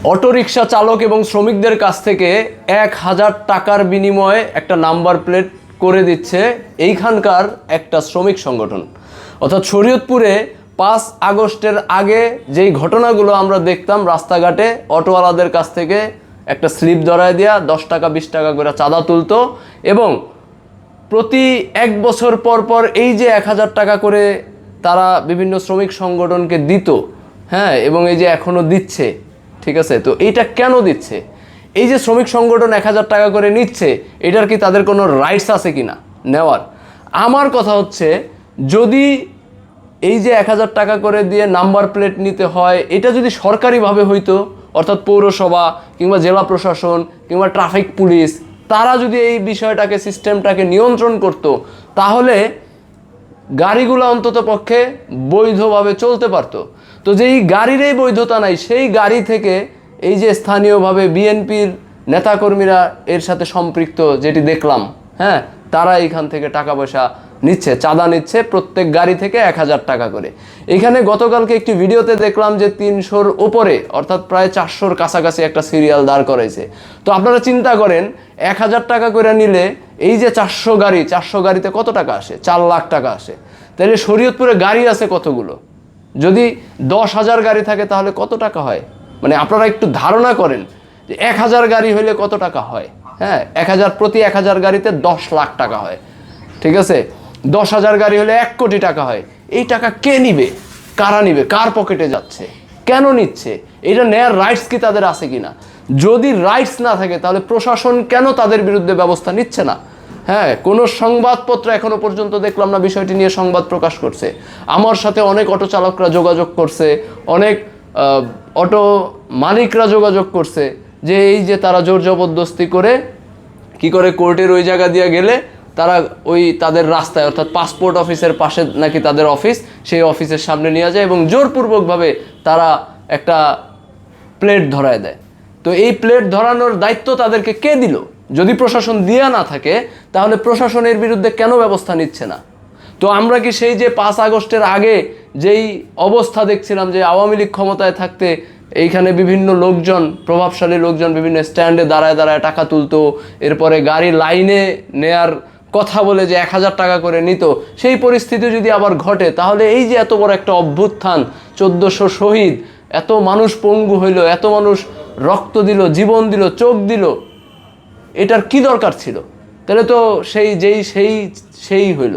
Autorickshaw চালক এবং শ্রমিকদের কাছ থেকে 1000 টাকার বিনিময়ে একটা নাম্বার প্লেট করে দিচ্ছে এইখানকার একটা শ্রমিক সংগঠন। অর্থাৎ শরীয়তপুরে 5 আগস্টের আগে যেই ঘটনাগুলো আমরা দেখতাম, রাস্তাঘাটে অটোওয়ালাদের কাছ থেকে একটা স্লিপ ধরায় দেওয়া, 10 টাকা 20 টাকা করে চাঁদা তুলতো এবং প্রতি 1 বছর পর পর এই যে 1000 টাকা করে তারা বিভিন্ন শ্রমিক সংগঠনকে দিত, হ্যাঁ, এবং এই যে এখনও দিচ্ছে, ঠিক আছে। তো এইটা কেন দিচ্ছে? এই যে শ্রমিক সংগঠন 1000 টাকা করে নিচ্ছে, এটার কি তাদের কোনো রাইটস আছে কি না নেওয়ার? আমার কথা হচ্ছে, যদি এই যে 1000 টাকা করে দিয়ে নাম্বার প্লেট নিতে হয়, এটা যদি সরকারিভাবে হইতো, অর্থাৎ পৌরসভা কিংবা জেলা প্রশাসন কিংবা ট্রাফিক পুলিশ, তারা যদি এই বিষয়টাকে, সিস্টেমটাকে নিয়ন্ত্রণ করত, তাহলে গাড়িগুলো অন্তত পক্ষে বৈধভাবে চলতে পারতো। তো যেই গাড়ির এই বৈধতা নাই, সেই গাড়ি থেকে এই যে স্থানীয়ভাবে বিএনপির নেতাকর্মীরা এর সাথে সম্পৃক্ত, যেটি দেখলাম, হ্যাঁ, তারা এইখান থেকে টাকা পয়সা নিচ্ছে, চাঁদা নিচ্ছে প্রত্যেক গাড়ি থেকে 1000 টাকা করে। এখানে গতকালকে একটি ভিডিওতে দেখলাম যে 300-র ওপরে, অর্থাৎ প্রায় 400-র কাছাকাছি একটা সিরিয়াল দাঁড় করাইছে। তো আপনারা চিন্তা করেন, 1000 টাকা করে নিলে এই যে 400 গাড়িতে কত টাকা আসে? 4 লাখ টাকা আসে। তাহলে শরীয়তপুরে গাড়ি আছে কতগুলো? যদি 10,000 গাড়ি থাকে তাহলে কত টাকা হয়? মানে আপনারা একটু ধারণা করেন যে 1000 গাড়ি হইলে কত টাকা হয়। হ্যাঁ, 1000 প্রতি 1000 গাড়িতে 10 লাখ টাকা হয়, ঠিক আছে। 10,000 গাড়ি হলে 1 কোটি টাকা হয়। এই টাকা কে নিবে? কারা নিবে? কার পকেটে যাচ্ছে? কেন নিচ্ছে? এটা নেয়ার রাইটস কি তাদের আছে কিনা? যদি রাইটস না থাকে তাহলে প্রশাসন কেন তাদের বিরুদ্ধে ব্যবস্থা নিচ্ছে না? হ্যাঁ, কোনো সংবাদপত্র এখনো পর্যন্ত দেখলাম না বিষয়টি নিয়ে সংবাদ প্রকাশ করছে। আমার সাথে অনেক অটো চালকরা যোগাযোগ করছে, অনেক অটো মালিকরা যোগাযোগ করছে যে এই যে তারা জোর জবরদস্তি করে কি করে কোর্টের ওই জায়গা দিয়ে গেলে তারা ওই তাদের রাস্তায়, অর্থাৎ পাসপোর্ট অফিসের পাশে নাকি তাদের অফিস, সেই অফিসের সামনে নিয়ে যায় এবং জোরপূর্বকভাবে তারা একটা প্লেট ধরায় দেয়। তো এই প্লেট ধরানোর দায়িত্ব তাদেরকে কে দিল? যদি প্রশাসন দিয়া না থাকে তাহলে প্রশাসনের বিরুদ্ধে কেন ব্যবস্থা নিচ্ছে না? তো আমরা কি সেই যে 5 আগস্টের আগে যেই অবস্থা দেখছিলাম যে আওয়ামী লীগ ক্ষমতায় থাকতে এইখানে বিভিন্ন লোকজন, প্রভাবশালী লোকজন বিভিন্ন স্ট্যান্ডে দাঁড়ায় দাঁড়ায় টাকা তুলতো, এরপরে গাড়ি লাইনে নেয়ার কথা বলে যে 1000 টাকা করে নিত, সেই পরিস্থিতি যদি আবার ঘটে তাহলে এই যে এত বড় একটা অভ্যুত্থান, 1400 শহীদ, এত মানুষ পঙ্গু হইল, এত মানুষ রক্ত দিল, জীবন দিল, চোখ দিল, এটার কি দরকার ছিল? তাহলে তো সেই হইল,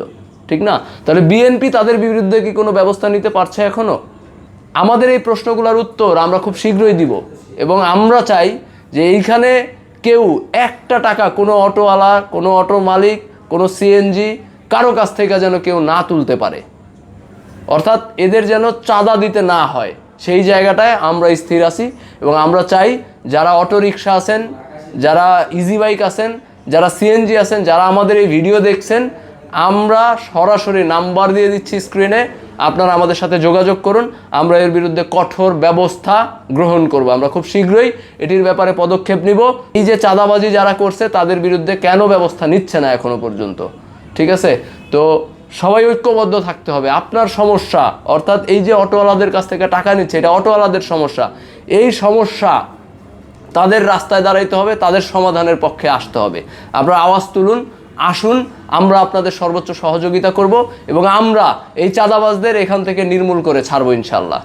ঠিক না? তাহলে বিএনপি তাদের বিরুদ্ধে কি কোনো ব্যবস্থা নিতে পারছে এখনো? আমাদের এই প্রশ্নগুলোর উত্তর আমরা খুব শীঘ্রই দিব এবং আমরা চাই যে এইখানে কেউ একটা টাকা, কোনো অটোওয়ালা, কোনো অটো মালিক, কোনো সিএনজি কারো কাছ থেকে যেন কেউ না তুলতে পারে, অর্থাৎ এদের যেন চাঁদা দিতে না হয়, সেই জায়গাটায় আমরা স্থির আছি। এবং আমরা চাই যারা অটোরিকশা আছেন, যারা ইজি বাইক আছেন, যারা সিএনজি আছেন, যারা আমাদের এই ভিডিও দেখছেন, আমরা সরাসরি নাম্বার দিয়ে দিচ্ছি স্ক্রিনে, আপনারা আমাদের সাথে যোগাযোগ করুন, আমরা এর বিরুদ্ধে কঠোর ব্যবস্থা গ্রহণ করব। আমরা খুব শীঘ্রই এটির ব্যাপারে পদক্ষেপ নিব। এই যে চাঁদাবাজি যারা করছে তাদের বিরুদ্ধে কেন ব্যবস্থা নিচ্ছে না এখনো পর্যন্ত, ঠিক আছে? তো সবাই ঐক্যবদ্ধ থাকতে হবে। আপনার সমস্যা, অর্থাৎ এই যে অটোওয়ালাদের কাছ থেকে টাকা নিচ্ছে, এটা অটোওয়ালাদের সমস্যা। এই সমস্যা তাদের রাস্তায় দাঁড়াইতে হবে, তাদের সমাধানের পক্ষে আসতে হবে। আপনারা আওয়াজ তুলুন, আসুন, আমরা আপনাদের সর্বোচ্চ সহযোগিতা করব এবং আমরা এই চাঁদাবাজদের এখান থেকে নির্মূল করে ছাড়বো ইনশাল্লাহ।